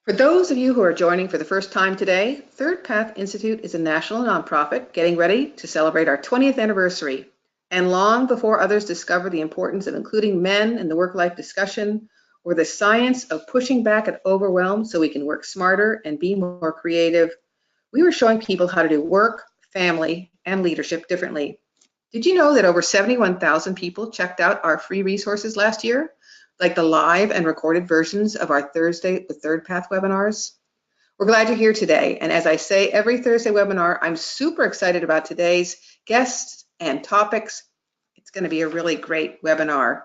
For those of you who are joining for the first time today, ThirdPath Institute is a national nonprofit getting ready to celebrate our 20th anniversary. And long before others discovered the importance of including men in the work-life discussion or the science of pushing back at overwhelm so we can work smarter and be more creative, we were showing people how to do work, family, and leadership differently. Did you know that over 71,000 people checked out our free resources last year? Like the live and recorded versions of our Thursday with ThirdPath webinars. We're glad you're here today. And as I say every Thursday webinar, I'm super excited about today's guests and topics. It's going to be a really great webinar.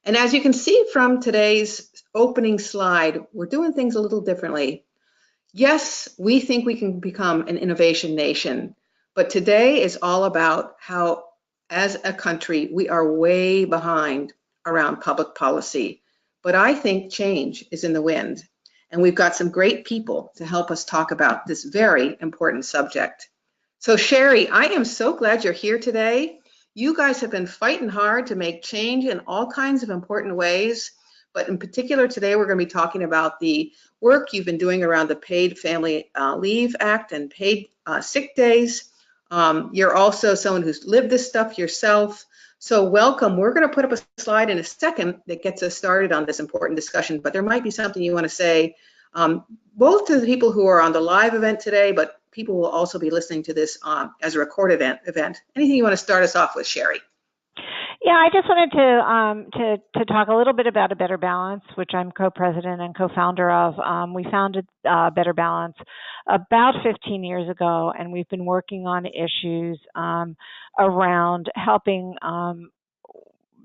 And as you can see from today's opening slide, we're doing things a little differently. Yes, we think we can become an innovation nation, but today is all about how, as a country, we are way behind around public policy. But I think change is in the wind, and we've got some great people to help us talk about this very important subject. So Sherry, I am so glad you're here today. You guys have been fighting hard to make change in all kinds of important ways, but in particular today we're going to be talking about the work you've been doing around the Paid Family Leave Act and paid sick days. You're also someone who's lived this stuff yourself. So welcome. We're going to put up a slide in a second that gets us started on this important discussion, but there might be something you want to say, both to the people who are on the live event today, but people will also be listening to this as a recorded event. Anything you want to start us off with, Sherry? Yeah, I just wanted to talk a little bit about A Better Balance, which I'm co-president and co-founder of. We founded Better Balance about 15 years ago, and we've been working on issues around helping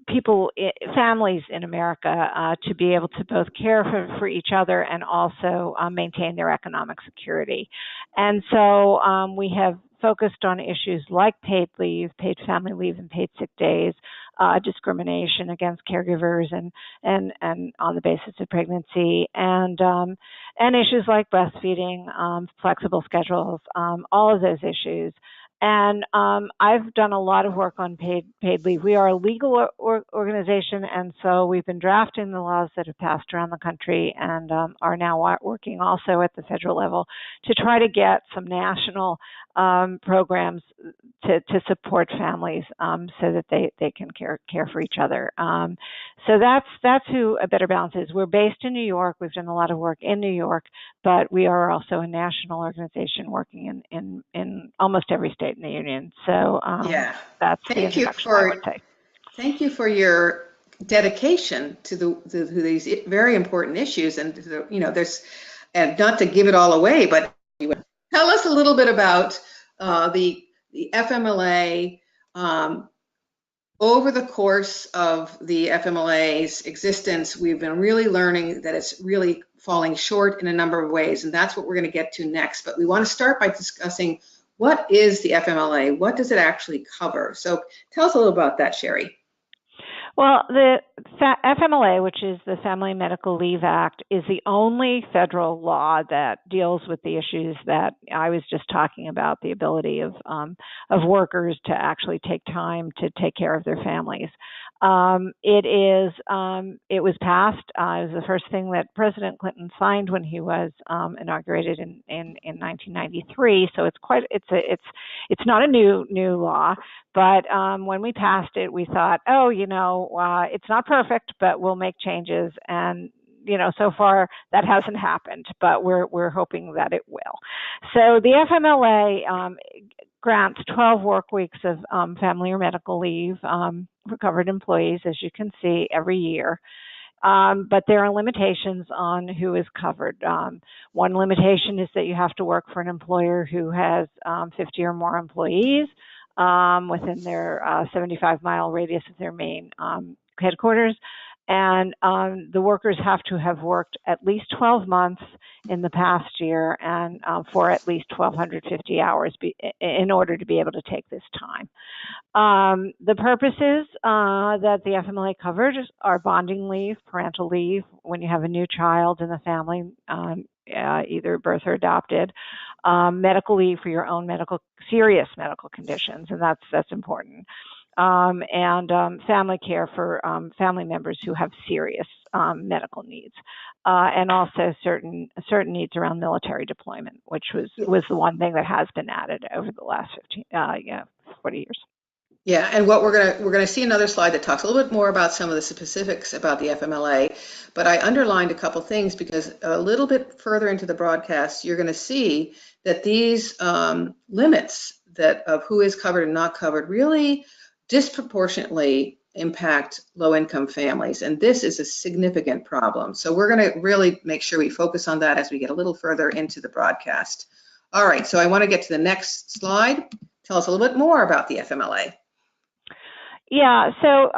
people, families in America, to be able to both care for each other and also maintain their economic security. And so we have focused on issues like paid leave, paid family leave, and paid sick days, discrimination against caregivers and on the basis of pregnancy, and issues like breastfeeding, flexible schedules, all of those issues. And I've done a lot of work on paid leave. We are a legal organization, and so we've been drafting the laws that have passed around the country and are now working also at the federal level to try to get some national programs to support families so that they can care for each other. So that's who A Better Balance is. We're based in New York. We've done a lot of work in New York, but we are also a national organization working in almost every state in the union. So yeah, that's the introduction, I would say. Thank you for your dedication to these very important issues, and there's, and not to give it all away, but tell us a little bit about the FMLA. Over the course of the FMLA's existence, we've been really learning that it's really falling short in a number of ways, and that's what we're going to get to next. But we want to start by discussing what is the FMLA? What does it actually cover? So tell us a little about that, Sherry. Well, the FMLA, which is the Family Medical Leave Act, is the only federal law that deals with the issues that I was just talking about, the ability of workers to actually take time to take care of their families. It was passed. It was the first thing that President Clinton signed when he was inaugurated in 1993. So it's not a new law, but when we passed it, we thought, it's not perfect, but we'll make changes. And so far that hasn't happened, but we're hoping that it will. So the FMLA grants 12 work weeks of family or medical leave for covered employees, as you can see, every year. But there are limitations on who is covered. One limitation is that you have to work for an employer who has 50 or more employees within their 75-mile radius of their main headquarters. And the workers have to have worked at least 12 months in the past year and for at least 1,250 hours in order to be able to take this time. The purposes that the FMLA covers are bonding leave, parental leave, when you have a new child in the family, either birth or adopted, medical leave for your own serious medical conditions, and that's important. and family care for family members who have serious medical needs, and also certain needs around military deployment, which was the one thing that has been added over the last 40 years. Yeah, and what we're gonna see another slide that talks a little bit more about some of the specifics about the FMLA, but I underlined a couple things because a little bit further into the broadcast, you're gonna see that these limits that of who is covered and not covered really disproportionately impact low-income families, and this is a significant problem. So we're gonna really make sure we focus on that as we get a little further into the broadcast. All right, so I want to get to the next slide. Tell us a little bit more about the FMLA. Yeah, so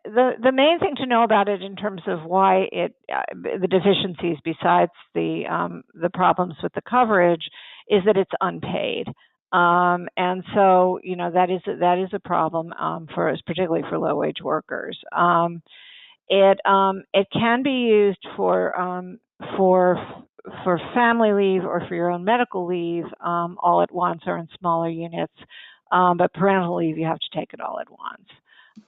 the main thing to know about it in terms of why the deficiencies, besides the problems with the coverage, is that it's unpaid, and so that is a problem for us, particularly for low wage workers. It can be used for family leave or for your own medical leave all at once or in smaller units, but parental leave you have to take it all at once.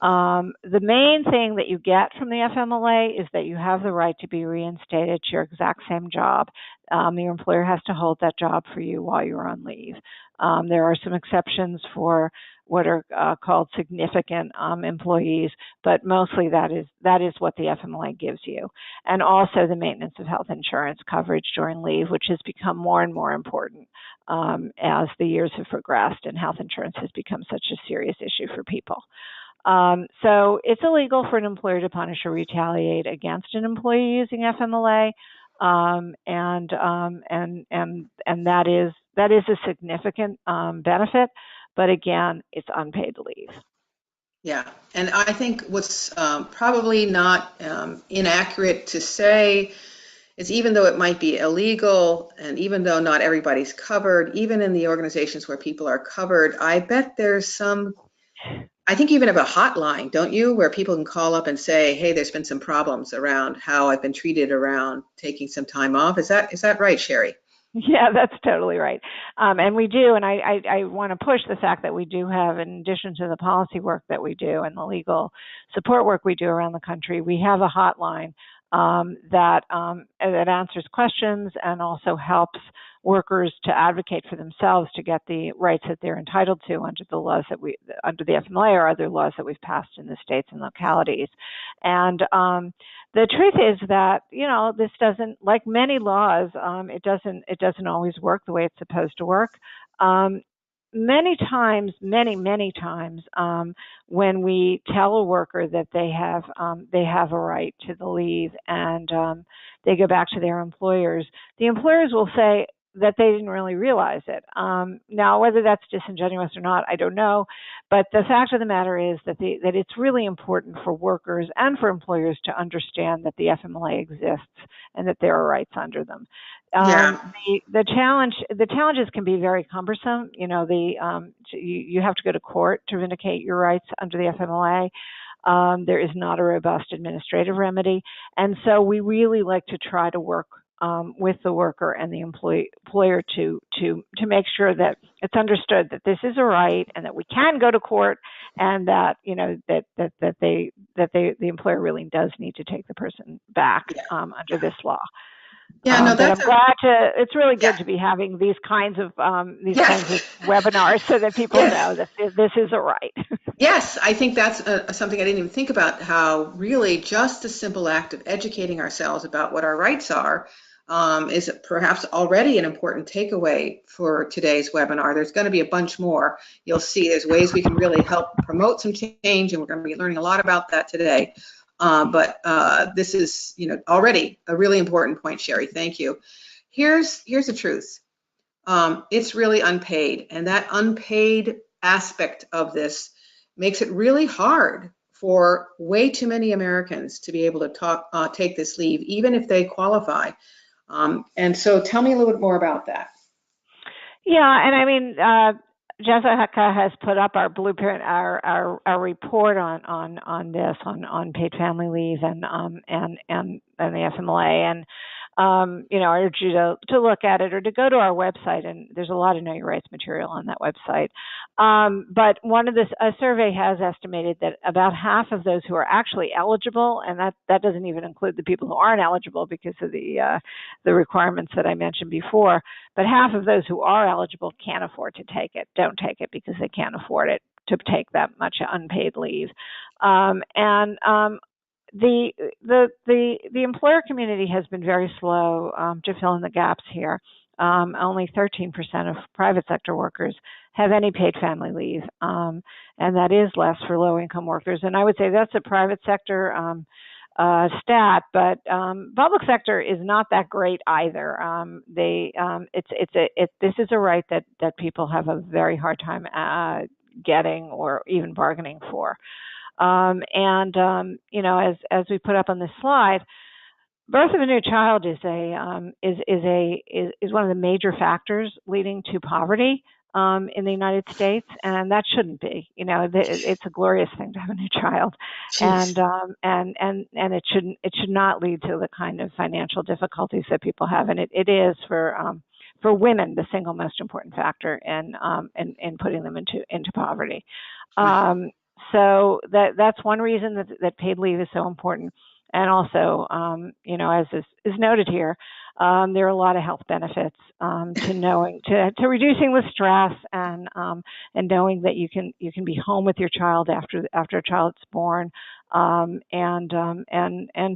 The main thing that you get from the FMLA is that you have the right to be reinstated to your exact same job. Your employer has to hold that job for you while you're on leave. There are some exceptions for what are called significant employees, but mostly that is what the FMLA gives you. And also the maintenance of health insurance coverage during leave, which has become more and more important as the years have progressed and health insurance has become such a serious issue for people. So it's illegal for an employer to punish or retaliate against an employee using FMLA, and that is a significant benefit. But again, it's unpaid leave. Yeah, and I think what's probably not inaccurate to say is even though it might be illegal and even though not everybody's covered, even in the organizations where people are covered, I bet there's some. I think you even have a hotline, don't you, where people can call up and say, hey, there's been some problems around how I've been treated around taking some time off. Is that right, Sherry? Yeah, that's totally right. And we do, and I want to push the fact that we do have, in addition to the policy work that we do and the legal support work we do around the country, we have a hotline that answers questions and also helps workers to advocate for themselves to get the rights that they're entitled to under the laws under the FMLA or other laws that we've passed in the states and localities. And the truth is that this doesn't, like many laws, it doesn't always work the way it's supposed to work. Many times, when we tell a worker that they have a right to the leave and they go back to their employers, the employers will say that they didn't really realize it. Now, whether that's disingenuous or not, I don't know. But the fact of the matter is that it's really important for workers and for employers to understand that the FMLA exists and that there are rights under them. Yeah. The challenges can be very cumbersome. You have to go to court to vindicate your rights under the FMLA. There is not a robust administrative remedy, and so we really like to try to work with the worker and the employer to make sure that it's understood that this is a right and that we can go to court, and that the employer really does need to take the person back under this law. Yeah, no, but I'm glad it's really good to be having these kinds of webinars so that people know that this is a right. Yes, I think that's something I didn't even think about, how really just the simple act of educating ourselves about what our rights are is perhaps already an important takeaway for today's webinar. There's going to be a bunch more. You'll see there's ways we can really help promote some change, and we're going to be learning a lot about that today. But this is, already a really important point, Sherry. Thank you. Here's the truth. It's really unpaid, and that unpaid aspect of this makes it really hard for way too many Americans to be able to take this leave, even if they qualify. And so tell me a little bit more about that. Yeah, and I mean, Jessica has put up our blueprint, our report on this, on paid family leave and the FMLA, and I urge you to look at it or to go to our website, and there's a lot of Know Your Rights material on that website. But a survey has estimated that about half of those who are actually eligible, and that doesn't even include the people who aren't eligible because of the requirements that I mentioned before, but half of those who are eligible can't afford to take it, don't take it because they can't afford it to take that much unpaid leave. The employer community has been very slow to fill in the gaps here. Only 13% of private sector workers have any paid family leave, and that is less for low-income workers. And I would say that's a private sector stat, but public sector is not that great either. This is a right that people have a very hard time getting or even bargaining for. As we put up on this slide, birth of a new child is one of the major factors leading to poverty in the United States, and that shouldn't be. It's a glorious thing to have a new child, and it should not lead to the kind of financial difficulties that people have, and it is for women the single most important factor in putting them into poverty. So that's one reason that paid leave is so important. And also, as is noted here, there are a lot of health benefits to reducing the stress and knowing that you can be home with your child after a child's born, and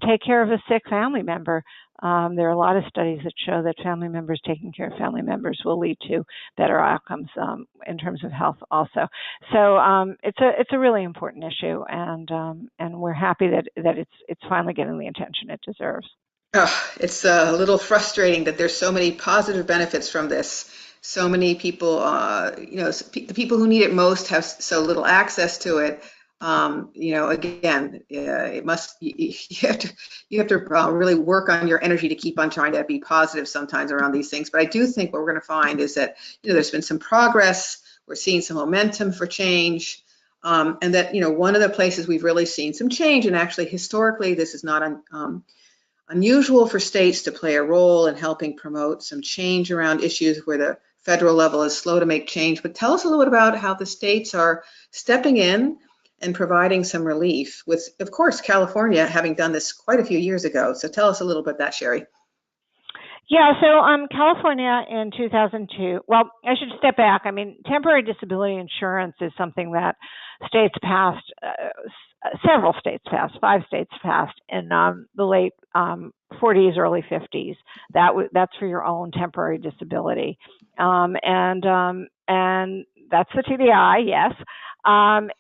take care of a sick family member. There are a lot of studies that show that family members taking care of family members will lead to better outcomes in terms of health also. So it's a really important issue, and we're happy that it's finally getting the attention it deserves. Oh, it's a little frustrating that there's so many positive benefits from this. So many people, the people who need it most have so little access to it. Again, it must, you have to really work on your energy to keep on trying to be positive sometimes around these things. But I do think what we're going to find is that, there's been some progress. We're seeing some momentum for change. And that, one of the places we've really seen some change, and actually historically, this is not unusual for states to play a role in helping promote some change around issues where the federal level is slow to make change. But tell us a little bit about how the states are stepping in and providing some relief, with, of course, California having done this quite a few years ago. So tell us a little bit about that, Sherry. Yeah, so California in 2002, well, I should step back. I mean, temporary disability insurance is something that states passed, several states passed, 5 states passed in the late 40s, early 50s. That's for your own temporary disability. And that's the TDI, yes. And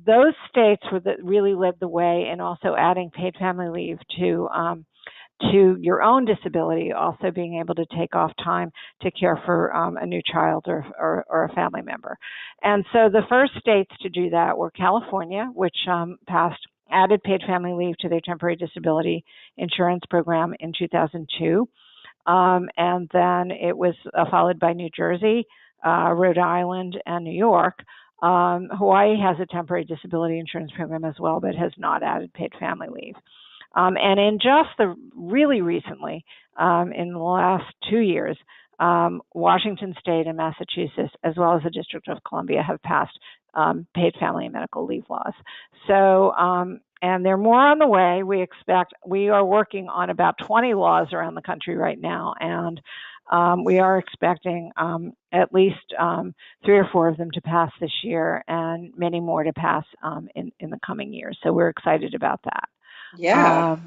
those states really led the way in also adding paid family leave to your own disability, also being able to take off time to care for a new child or a family member. And so the first states to do that were California, which added paid family leave to their temporary disability insurance program in 2002. And then it was followed by New Jersey, Rhode Island, and New York. Hawaii has a temporary disability insurance program as well, but has not added paid family leave. And in just really recently, in the last 2 years, Washington State and Massachusetts, as well as the District of Columbia, have passed paid family and medical leave laws. So, and they're more on the way. We are working on about 20 laws around the country right now, and we are expecting at least 3 or 4 of them to pass this year, and many more to pass in the coming years. So we're excited about that. Yeah.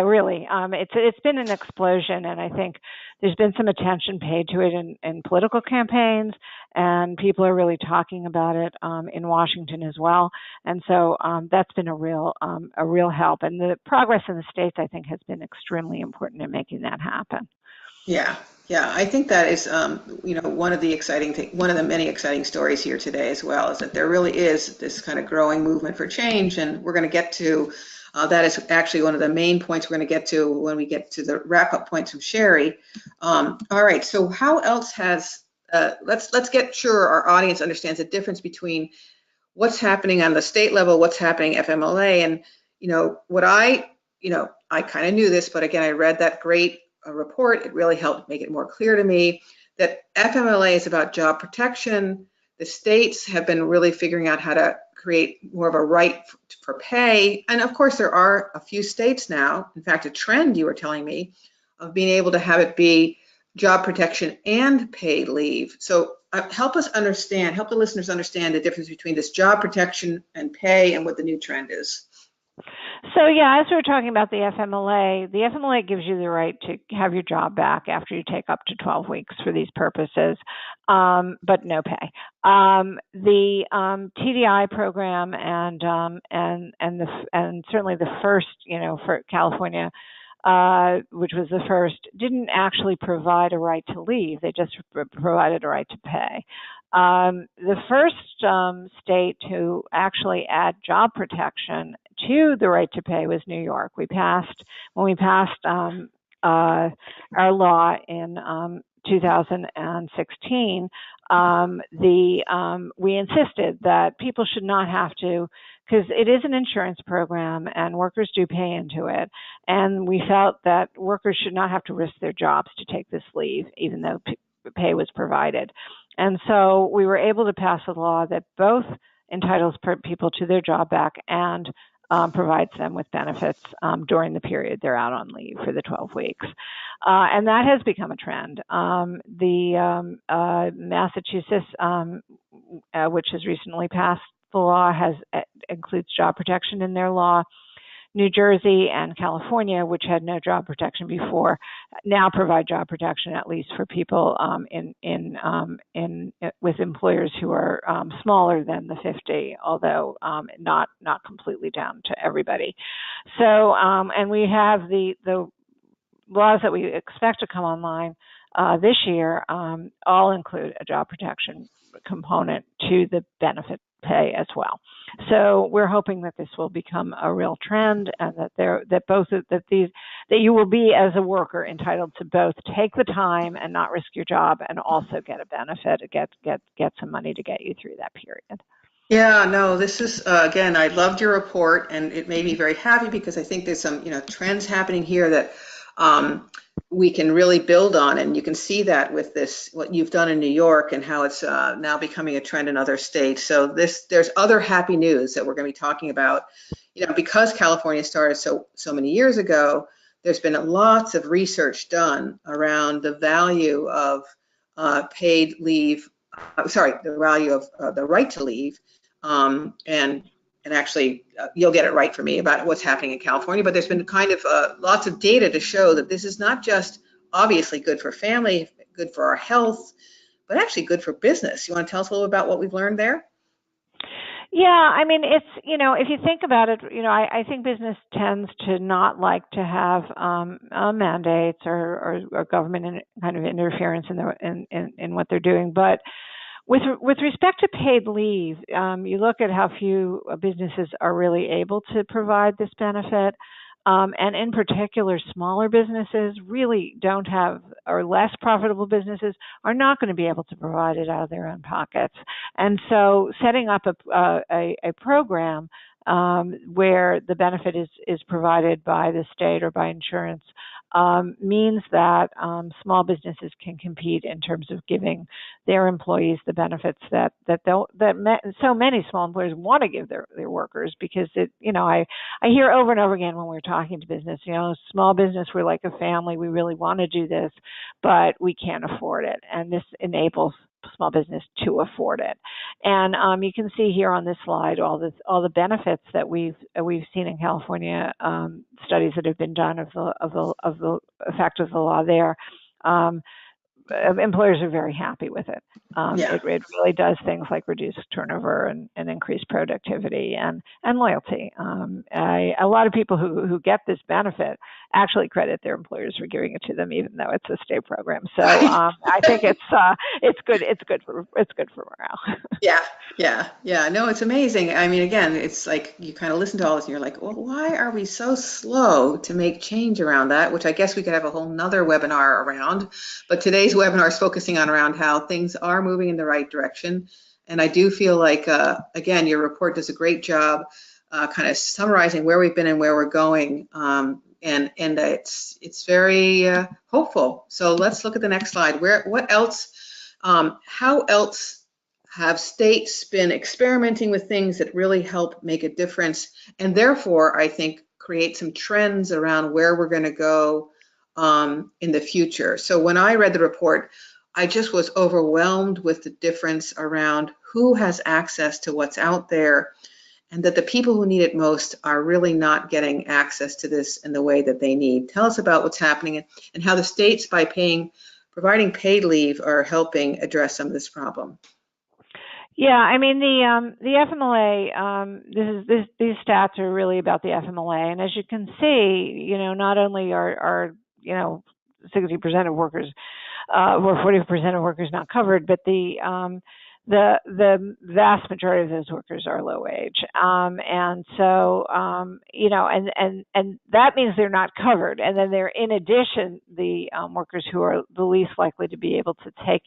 Really. It's been an explosion, and I think there's been some attention paid to it in political campaigns, and people are really talking about it in Washington as well. And so that's been a real help. And the progress in the states, I think, has been extremely important in making that happen. Yeah, I think that is, one of the many exciting stories here today as well, is that there really is this kind of growing movement for change, and we're going to get to that is actually one of the main points we're going to get to when we get to the wrap-up points from Sherry. All right, so how else has let's get sure our audience understands the difference between what's happening on the state level, what's happening FMLA, and what I I kind of knew this, but again, I read that great report. It really helped make it more clear to me that FMLA is about job protection. The states have been really figuring out how to create more of a right for pay. And of course, there are a few states now, in fact, a trend you were telling me, of being able to have it be job protection and paid leave. So help us understand, help the listeners understand the difference between this job protection and pay and what the new trend is. So yeah, as we were talking about the FMLA gives you the right to have your job back after you take up to 12 weeks for these purposes, but no pay. The TDI program and certainly the first, for California, which was the first, didn't actually provide a right to leave. They just provided a right to pay. The first state to actually add job protection to the right to pay was New York. When we passed our law in 2016, we insisted that people should not have to, because it is an insurance program and workers do pay into it, and we felt that workers should not have to risk their jobs to take this leave, even though pay was provided. And so we were able to pass a law that both entitles people to their job back and provides them with benefits during the period they're out on leave for the 12 weeks. And that has become a trend. Massachusetts, which has recently passed the law, includes job protection in their law. New Jersey and California, which had no job protection before, now provide job protection, at least for people with employers who are smaller than the 50, although not completely down to everybody. So, and we have the laws that we expect to come online this year all include a job protection component to the benefit pay as well. So we're hoping that this will become a real trend, and that you will be, as a worker, entitled to both take the time and not risk your job, and also get a benefit, get some money to get you through that period. Yeah, no, this is, again, I loved your report, and it made me very happy because I think there's some, trends happening here that we can really build on, and you can see that with this, what you've done in New York and how it's now becoming a trend in other states. So there's other happy news that we're going to be talking about, because California started so many years ago. There's been lots of research done around the value of paid leave, the value of the right to leave, and actually, you'll get it right for me about what's happening in California, but there's been kind of lots of data to show that this is not just obviously good for family, good for our health, but actually good for business. You want to tell us a little about what we've learned there? Yeah, I mean, it's, if you think about it, I think business tends to not like to have mandates or government kind of interference in what they're doing, but with respect to paid leave, you look at how few businesses are really able to provide this benefit, and in particular, smaller businesses really don't have, or less profitable businesses are not going to be able to provide it out of their own pockets. And so setting up a program where the benefit is provided by the state or by insurance means that small businesses can compete in terms of giving their employees the benefits that so many small employers want to give their workers, because I hear over and over again when we're talking to business, small business, we're like a family, we really want to do this, but we can't afford it, and this enables small business to afford it. And you can see here on this slide all the benefits that we've seen in California, studies that have been done of the effect of the law there. Employers are very happy with it. It really does things like reduce turnover and increase productivity and loyalty. A lot of people who get this benefit actually credit their employers for giving it to them, even though it's a state program. So I think it's good. It's good for morale. Yeah. No, it's amazing. I mean, again, it's like you kind of listen to all this and you're like, well, why are we so slow to make change around that? Which I guess we could have a whole nother webinar around. But today's webinar is focusing on around how things are moving in the right direction. And I do feel like, again, your report does a great job kind of summarizing where we've been and where we're going. And it's very hopeful. So let's look at the next slide. What else? How else have states been experimenting with things that really help make a difference, and therefore I think create some trends around where we're going to go in the future? So when I read the report, I just was overwhelmed with the difference around who has access to what's out there, and that the people who need it most are really not getting access to this in the way that they need. Tell us about what's happening and how the states, by providing paid leave, are helping address some of this problem. Yeah, I mean the FMLA. These stats are really about the FMLA, and as you can see, not only are 60% of workers or 40% of workers not covered, but the vast majority of those workers are low wage, and so and that means they're not covered, and then they're in addition the workers who are the least likely to be able to take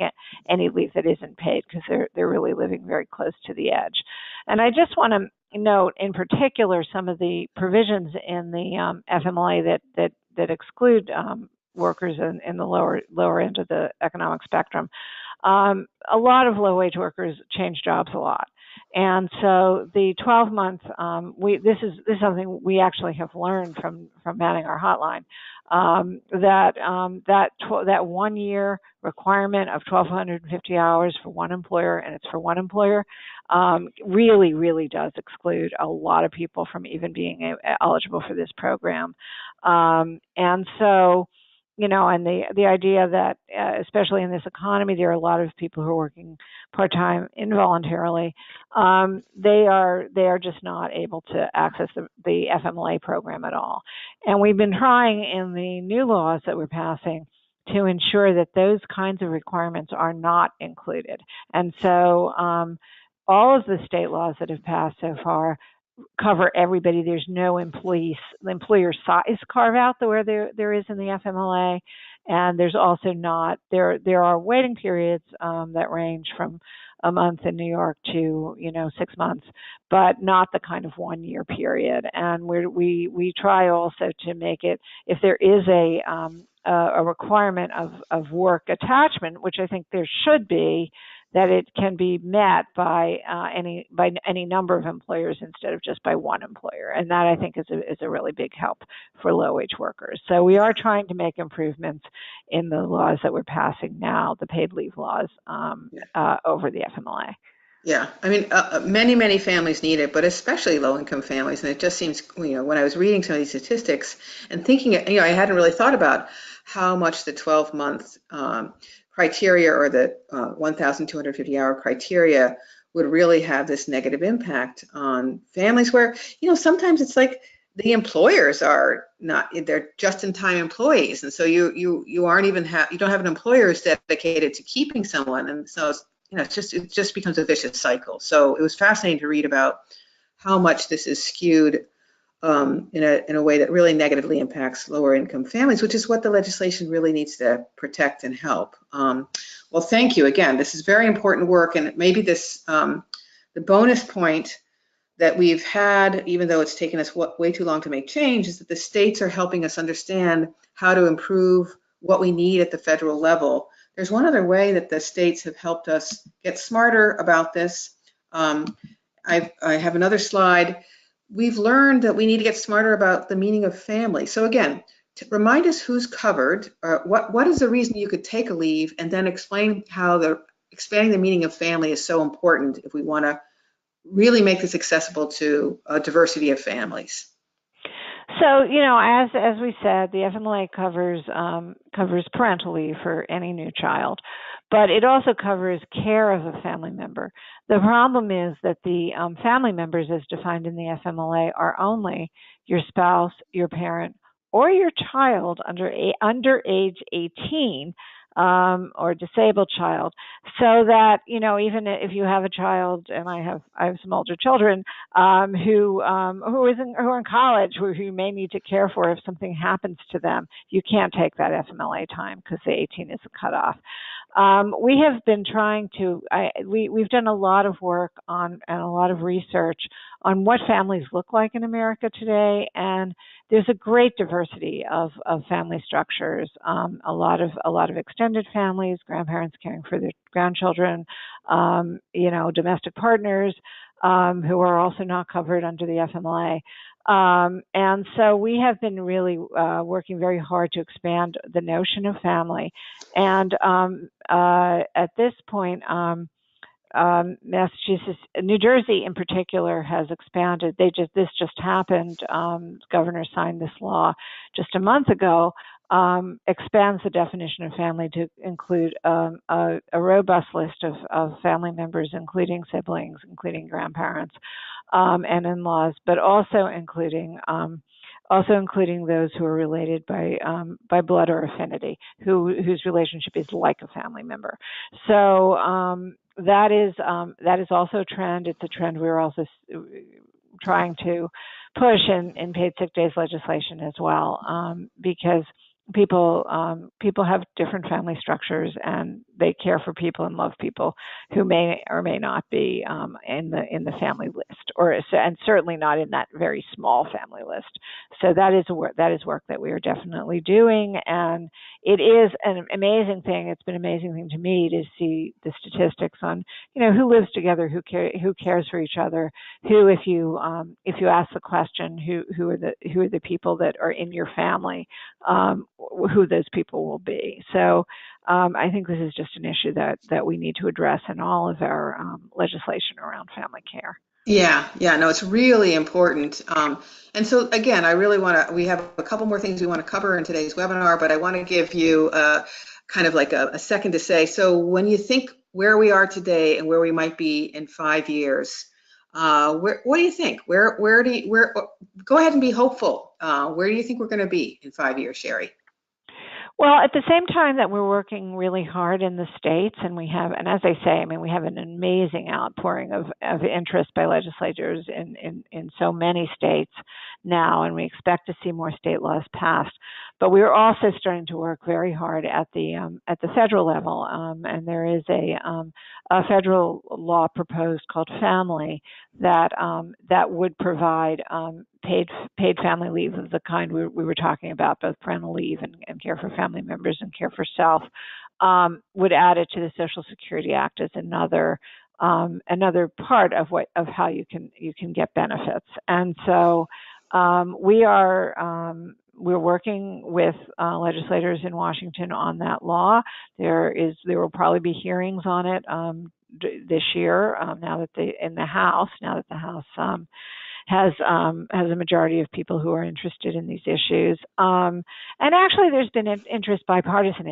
any leave that isn't paid, because they're really living very close to the edge. And I just want to note in particular some of the provisions in the FMLA that exclude workers in the lower end of the economic spectrum. A lot of low-wage workers change jobs a lot, and so the 12-month this is something we actually have learned from manning our hotline, that 1 year requirement of 1,250 hours for one employer, and it's for one employer, really does exclude a lot of people from even being eligible for this program, and so. And the idea that, especially in this economy, there are a lot of people who are working part-time involuntarily. They are just not able to access the FMLA program at all. And we've been trying in the new laws that we're passing to ensure that those kinds of requirements are not included. And so all of the state laws that have passed so far cover everybody. There's no employer size carve out where there is in the FMLA, and there's also not there are waiting periods that range from a month in New York to 6 months, but not the kind of 1 year period. And we try also to make it, if there is a requirement of work attachment, which I think there should be, that it can be met by any number of employers instead of just by one employer, and that I think is a really big help for low-wage workers. So we are trying to make improvements in the laws that we're passing now, the paid leave laws, over the FMLA. Yeah, I mean, many families need it, but especially low-income families. And it just seems, when I was reading some of these statistics and thinking, I hadn't really thought about how much the 12-month criteria or the 1,250-hour criteria would really have this negative impact on families where, sometimes it's like the employers are not, they're just-in-time employees. And so you aren't even you don't have an employer who's dedicated to keeping someone. And so, it just becomes a vicious cycle. So it was fascinating to read about how much this is skewed in a way that really negatively impacts lower income families, which is what the legislation really needs to protect and help. Well, thank you again. This is very important work, and maybe this the bonus point that we've had, even though it's taken us way too long to make change, is that the states are helping us understand how to improve what we need at the federal level. There's one other way that the states have helped us get smarter about this. I have another slide. We've learned that we need to get smarter about the meaning of family. So again, to remind us who's covered, what is the reason you could take a leave, and then explain how expanding the meaning of family is so important if we want to really make this accessible to a diversity of families. So, as we said, the FMLA covers parental leave for any new child, but it also covers care of a family member. The problem is that the family members, as defined in the FMLA, are only your spouse, your parent, or your child under age 18, or disabled child, so that even if you have a child, and I have some older children who are in college, who you may need to care for if something happens to them, you can't take that FMLA time because the 18 is a cutoff. We have been trying to. We've done a lot of work on and a lot of research on what families look like in America today, and there's a great diversity of family structures. A lot of extended families, grandparents caring for their grandchildren, domestic partners who are also not covered under the FMLA. And so we have been really working very hard to expand the notion of family. And at this point, Massachusetts, New Jersey in particular has expanded. This just happened. Governor signed this law just a month ago. Expands the definition of family to include a robust list of family members, including siblings, including grandparents, and in-laws, but also including those who are related by blood or affinity, whose relationship is like a family member. So that is also a trend. It's a trend we're also trying to push in paid sick days legislation as well, because people have different family structures, and they care for people and love people who may or may not be in the family list, and certainly not in that very small family list. So that is work that we are definitely doing, and it is an amazing thing. It's been an amazing thing to me to see the statistics on who lives together, who cares for each other, who if you ask the question who are the people that are in your family, who those people will be. So I think this is just an issue that we need to address in all of our legislation around family care. Yeah, no, it's really important. And so again, we have a couple more things we want to cover in today's webinar, but I want to give you kind of like a second to say, so when you think where we are today and where we might be in 5 years, what do you think? Go ahead and be hopeful. Where do you think we're going to be in 5 years, Sherry? Well, at the same time that we're working really hard in the states, and as I say, we have an amazing outpouring of interest by legislators in so many states now, and we expect to see more state laws passed. But we are also starting to work very hard at the federal level, and there is a federal law proposed called Family that would provide paid family leave of the kind we were talking about, both parental leave and care for family members and care for self, would add it to the Social Security Act as another part of how you can get benefits. And so we're working with legislators in Washington on that law. There will probably be hearings on it this year. Now that the House has a majority of people who are interested in these issues, and actually there's been an bipartisan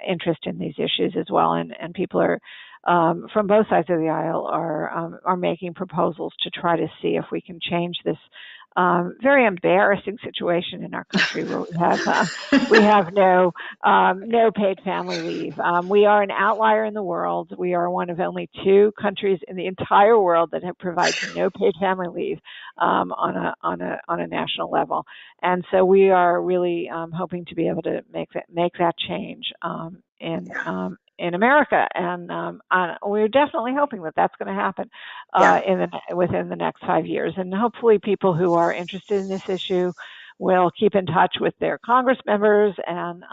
interest in these issues as well, and people are from both sides of the aisle are making proposals to try to see if we can change this very embarrassing situation in our country where we have no paid family leave. We are an outlier in the world. We are one of only 2 countries in the entire world that have provided no paid family leave on a national level, and so we are really hoping to be able to make that change in America, and we're definitely hoping that that's going to happen within the next 5 years. And hopefully people who are interested in this issue will keep in touch with their Congress members and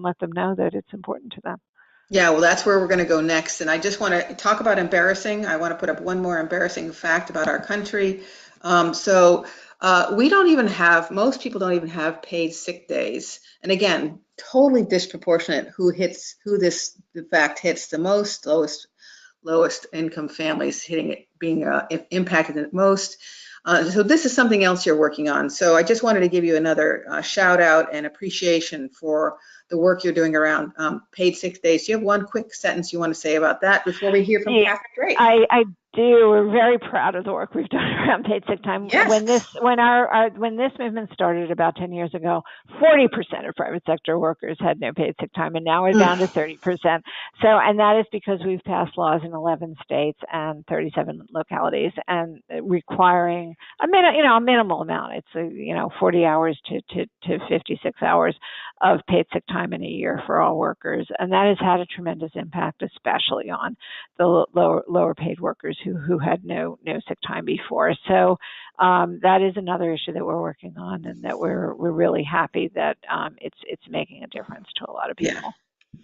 let them know that it's important to them. Yeah, well, that's where we're going to go next. And I just want to talk about embarrassing. I want to put up one more embarrassing fact about our country. Most people don't even have paid sick days. And again, totally disproportionate who the fact hits the most, lowest income families being impacted the most. So this is something else you're working on. So I just wanted to give you another shout out and appreciation for the work you're doing around paid sick days. Do you have one quick sentence you want to say about that before we hear from Catherine Drake? I do. We're very proud of the work we've done around paid sick time. Yes. When this movement started about 10 years ago, 40% of private sector workers had no paid sick time, and now we're down to 30%. So, and that is because we've passed laws in 11 states and 37 localities, and requiring a minimal amount. It's 40 hours to 56 hours of paid sick time in a year for all workers, and that has had a tremendous impact, especially on the lower paid workers who had no sick time before. So that is another issue that we're working on, and that we're really happy that it's making a difference to a lot of people. Yeah.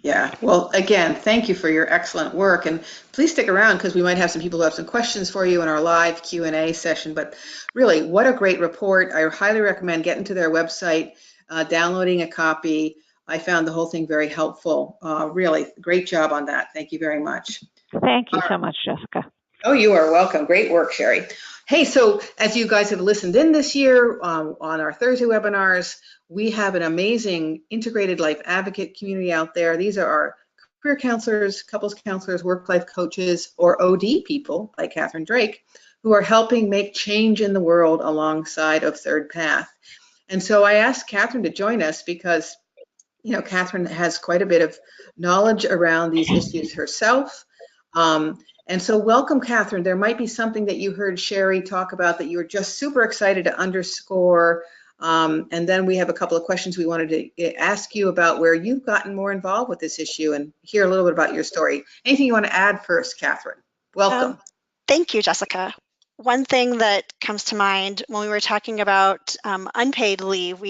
Yeah. Well, again, thank you for your excellent work, and please stick around because we might have some people who have some questions for you in our live Q&A session. But really, what a great report. I highly recommend getting to their website, downloading a copy. I found the whole thing very helpful. Really, great job on that. Thank you very much. Thank you so much, Jessica. Oh, you are welcome. Great work, Sherry. Hey, so as you guys have listened in this year on our Thursday webinars, we have an amazing integrated life advocate community out there. These are our career counselors, couples counselors, work-life coaches, or OD people like Catherine Drake, who are helping make change in the world alongside of ThirdPath. And so I asked Catherine to join us because, you know, Catherine has quite a bit of knowledge around these issues herself. And so welcome, Catherine. There might be something that you heard Sherry talk about that you were just super excited to underscore. And then we have a couple of questions we wanted to ask you about where you've gotten more involved with this issue and hear a little bit about your story. Anything you want to add first, Catherine? Welcome. Thank you, Jessica. One thing that comes to mind when we were talking about unpaid leave,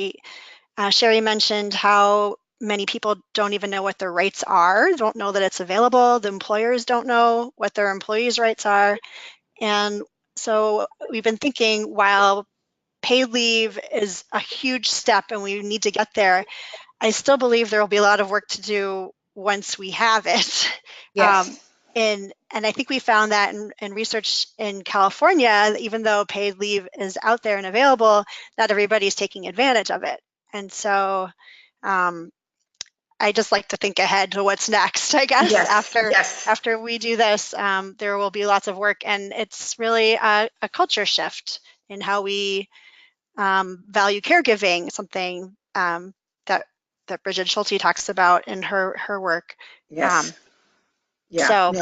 Sherry mentioned how many people don't even know what their rights are, don't know that it's available. The employers don't know what their employees' rights are. And so we've been thinking, while paid leave is a huge step and we need to get there, I still believe there will be a lot of work to do once we have it. Yes. And I think we found that in research in California, even though paid leave is out there and available, not everybody's taking advantage of it. And so I just like to think ahead to what's next, I guess. Yes. After we do this, there will be lots of work, and it's really a culture shift in how we value caregiving, something that Bridget Schulte talks about in her work. Yes. Well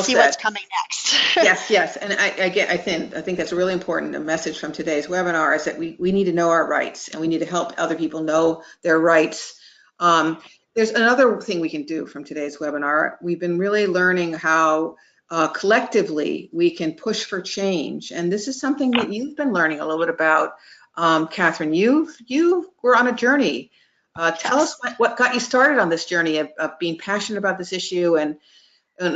said. What's coming next. Yes, and I think that's a really important message from today's webinar is that we need to know our rights and we need to help other people know their rights. There's another thing we can do from today's webinar. We've been really learning how collectively we can push for change, and this is something that you've been learning a little bit about, Catherine. You were on a journey. Tell us what got you started on this journey of being passionate about this issue, and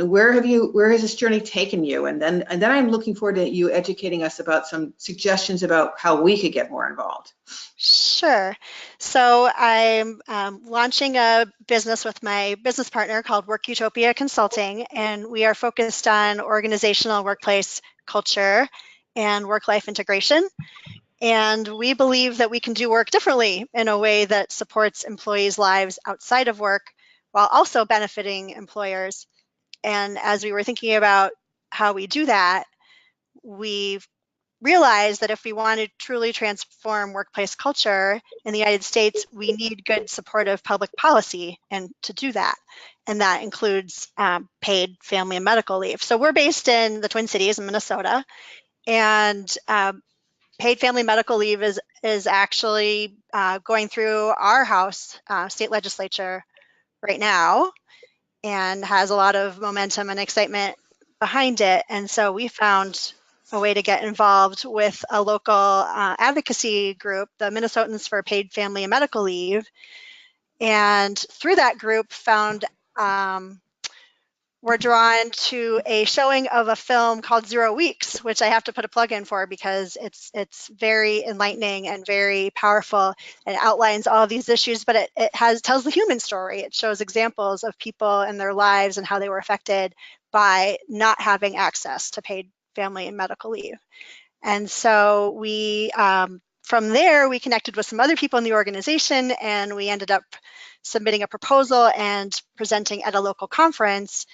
where has this journey taken you? And then I'm looking forward to you educating us about some suggestions about how we could get more involved. Sure. So I'm launching a business with my business partner called Work Utopia Consulting, and we are focused on organizational workplace culture and work-life integration. And we believe that we can do work differently in a way that supports employees' lives outside of work while also benefiting employers. And as we were thinking about how we do that, we realized that if we want to truly transform workplace culture in the United States, we need good supportive public policy and to do that. And that includes paid family and medical leave. So we're based in the Twin Cities in Minnesota, and paid family medical leave is actually going through our House state legislature right now and has a lot of momentum and excitement behind it. And so we found a way to get involved with a local advocacy group, the Minnesotans for Paid Family and Medical Leave. And through that group found we're drawn to a showing of a film called 0 Weeks, which I have to put a plug in for because it's very enlightening and very powerful, and outlines all of these issues, but it tells the human story. It shows examples of people and their lives and how they were affected by not having access to paid family and medical leave. And so we, from there, we connected with some other people in the organization, and we ended up submitting a proposal and presenting at a local conference,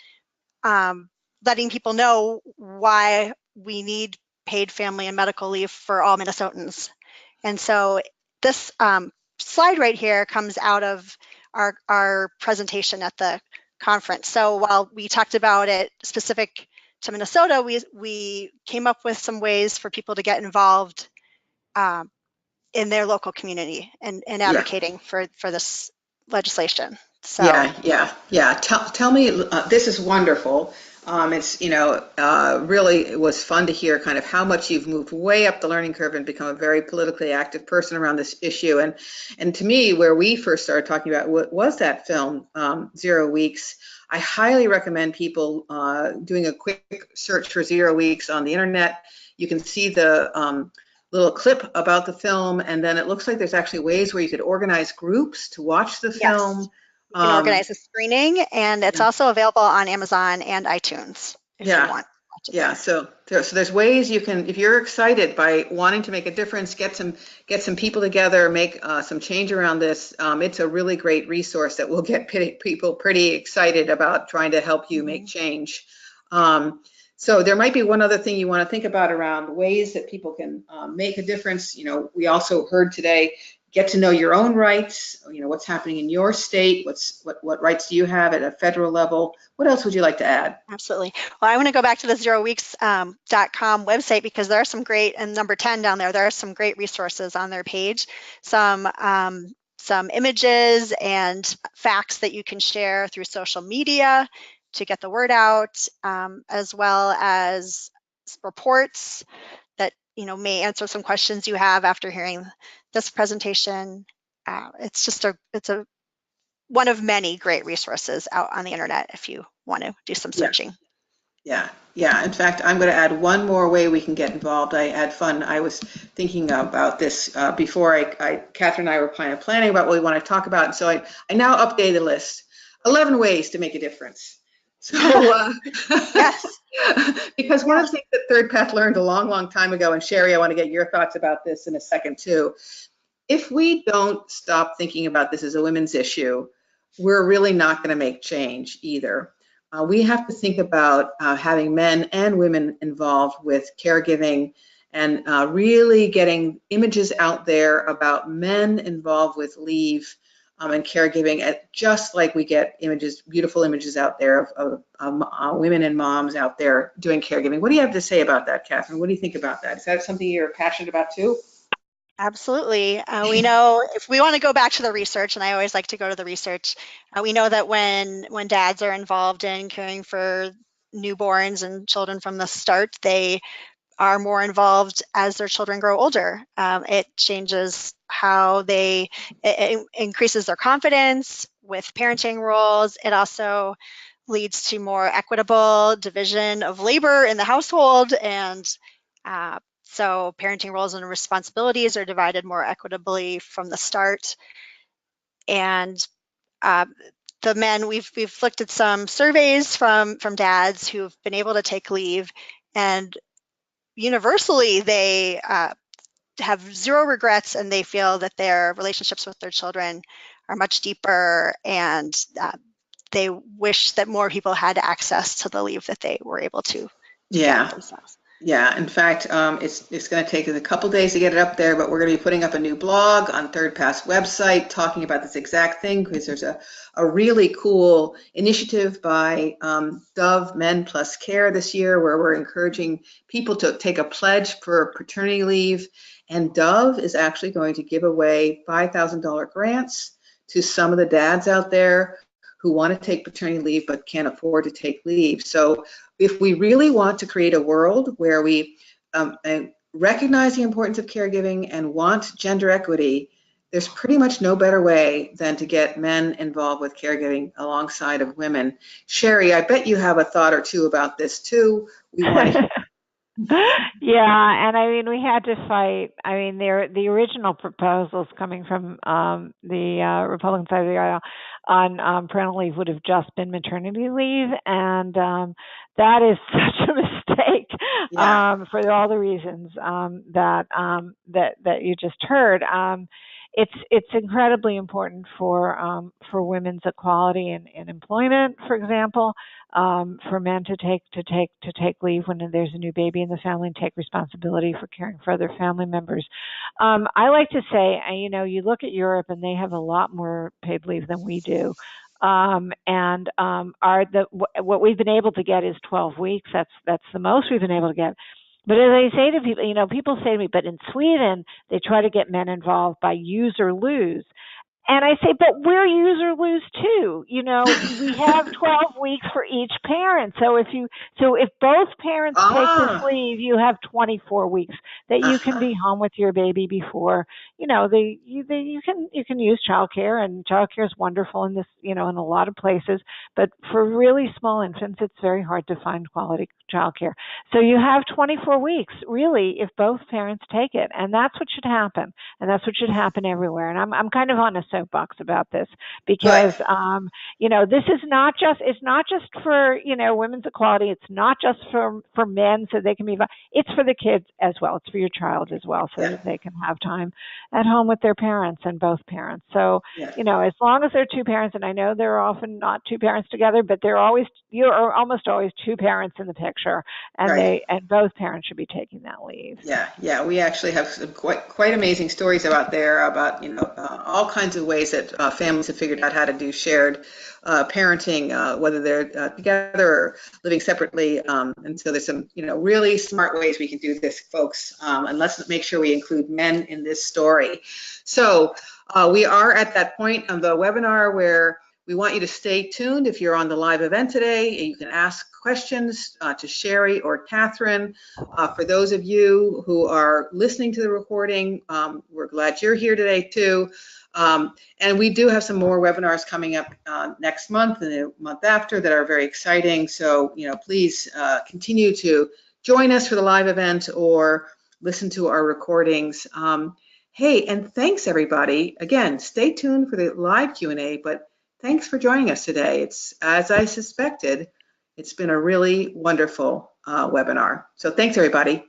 letting people know why we need paid family and medical leave for all Minnesotans. And so this slide right here comes out of our presentation at the conference. So while we talked about it specific to Minnesota, we came up with some ways for people to get involved in their local community and advocating for this legislation. So Yeah. Tell me, this is wonderful. It's, really it was fun to hear kind of how much you've moved way up the learning curve and become a very politically active person around this issue. And to me, where we first started talking about what was that film, 0 Weeks. I highly recommend people doing a quick search for 0 Weeks on the internet. You can see the little clip about the film, and then it looks like there's actually ways where you could organize groups to watch the yes, film. you can organize a screening, and it's Yeah, also available on Amazon and iTunes if you yeah, want to watch it yeah. there. So there's ways you can, if you're excited by wanting to make a difference, get some people together, make some change around this. It's a really great resource that will get people pretty excited about trying to help you make Mhm. change. Um, so there might be one other thing you want to think about around ways that people can make a difference. We also heard today, get to know your own rights. What's happening in your state. What rights do you have at a federal level? What else would you like to add? Absolutely. Well, I want to go back to the 0weeks.com website because there are some great, and number 10 down there are some great resources on their page. Some images and facts that you can share through social media to get the word out, as well as reports that may answer some questions you have after hearing this presentation. It's a one of many great resources out on the internet if you want to do some Yeah. searching. Yeah. In fact, I'm going to add one more way we can get involved. I had fun. I was thinking about this before Catherine and I were planning about what we want to talk about. And so I now updated the list. 11 ways to make a difference. So, Yes. because one Yeah. of the things that ThirdPath learned a long, long time ago, and Sherry, I want to get your thoughts about this in a second too. If we don't stop thinking about this as a women's issue, we're really not going to make change either. We have to think about having men and women involved with caregiving and really getting images out there about men involved with leave and caregiving, just like we get beautiful images out there of women and moms out there doing caregiving. What do you have to say about that, Catherine? What do you think about that? Is that something you're passionate about too? Absolutely. We know if we want to go back to the research, and I always like to go to the research, we know that when dads are involved in caring for newborns and children from the start, they are more involved as their children grow older. It changes it increases their confidence with parenting roles. It also leads to more equitable division of labor in the household. And so parenting roles and responsibilities are divided more equitably from the start. And the men, we've looked at some surveys from dads who've been able to take leave, and universally they have zero regrets, and they feel that their relationships with their children are much deeper, and they wish that more people had access to the leave that they were able to get Yeah. themselves. Yeah, in fact, it's going to take us a couple days to get it up there, but we're going to be putting up a new blog on ThirdPath's website talking about this exact thing, because there's a really cool initiative by Dove Men Plus Care this year where we're encouraging people to take a pledge for paternity leave, and Dove is actually going to give away $5,000 grants to some of the dads out there who want to take paternity leave but can't afford to take leave. So if we really want to create a world where we recognize the importance of caregiving and want gender equity, there's pretty much no better way than to get men involved with caregiving alongside of women. Sherry, I bet you have a thought or two about this too. We want to. Yeah, and I mean, we had to fight. I mean, the original proposals coming from the Republican side of the aisle on parental leave would have just been maternity leave, and that is such a mistake Yeah. for all the reasons that you just heard. It's incredibly important for women's equality in employment, for example, for men to take leave when there's a new baby in the family and take responsibility for caring for other family members. I like to say, you look at Europe and they have a lot more paid leave than we do. What we've been able to get is 12 weeks. That's the most we've been able to get. But as I say to people, people say to me, but in Sweden, they try to get men involved by use or lose. And I say, but we're use or lose too. You know, we have 12 weeks for each parent. So if both parents take this Ah, leave, you have 24 weeks that you can uh-huh. be home with your baby before, you can use childcare, and childcare is wonderful in this, in a lot of places. But for really small infants, it's very hard to find quality childcare. So you have 24 weeks, really, if both parents take it. And that's what should happen. And that's what should happen everywhere. And I'm kind of on a soapbox about this Good. because, this is not just, it's not just for, women's equality. It's not just for men so they can be, it's for the kids as well. It's for your child as well so Yeah, that they can have time at home with their parents and both parents. So, yeah, as long as there are two parents, and I know there are often not two parents together, but you're almost always two parents in the picture, and right. both parents should be taking that leave. Yeah, yeah, we actually have some quite amazing stories about all kinds of ways that families have figured out how to do shared parenting, whether they're together or living separately. And so there's some really smart ways we can do this, folks. And let's make sure we include men in this story. So we are at that point of the webinar where we want you to stay tuned. If you're on the live event today, you can ask questions to Sherry or Catherine. For those of you who are listening to the recording, we're glad you're here today too. And we do have some more webinars coming up next month and the month after that are very exciting. So, please continue to join us for the live event or listen to our recordings. Hey, and thanks everybody. Again, stay tuned for the live Q&A, but thanks for joining us today. It's, as I suspected, it's been a really wonderful webinar. So thanks, everybody.